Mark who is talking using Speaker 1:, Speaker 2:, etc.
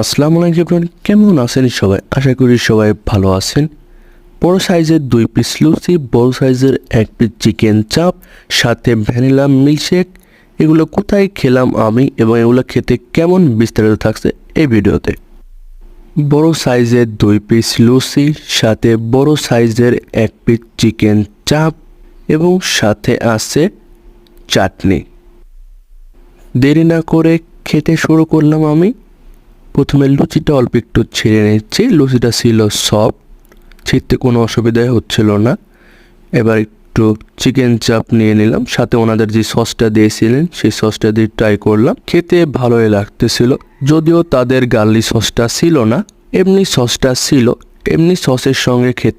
Speaker 1: আসসালামু আলাইকুম, কেমন আছেন সবাই? আশা করি সবাই ভালো আছেন। বড় সাইজের 2 পিস লুচি, বড় সাইজের 1 পিস চিকেন চাপ, সাথে ভ্যানিলা মিল্কশেক, এগুলো কোথায় খেলাম আমি এবং এগুলো খেতে কেমন বিস্তারিত থাকছে এই ভিডিওতে। বড় সাইজের 2 পিস লুচি, সাথে বড় সাইজের 1 পিস চিকেন চাপ এবং সাথে আছে চাটনি। দেরি না করে খেতে শুরু করলাম আমি। প্রথমে লুচিটা অল্প একটু ছেড়ে নিচ্ছি। লুচিটা ছিল সফট, ছিঁড়তে কোনো অসুবিধাই হচ্ছিল না। এবার একটু চিকেন চাপ নিয়ে নিলাম, সাথে ওনাদের যে সসটা দিয়েছিলেন সেই সসটা দিয়ে ট্রাই করলাম। খেতে ভালোই লাগতেছিল, যদিও তাদের গার্লিক সসটা ছিল না, এমনি সসটা ছিল। এমনি সসের সঙ্গে খেতে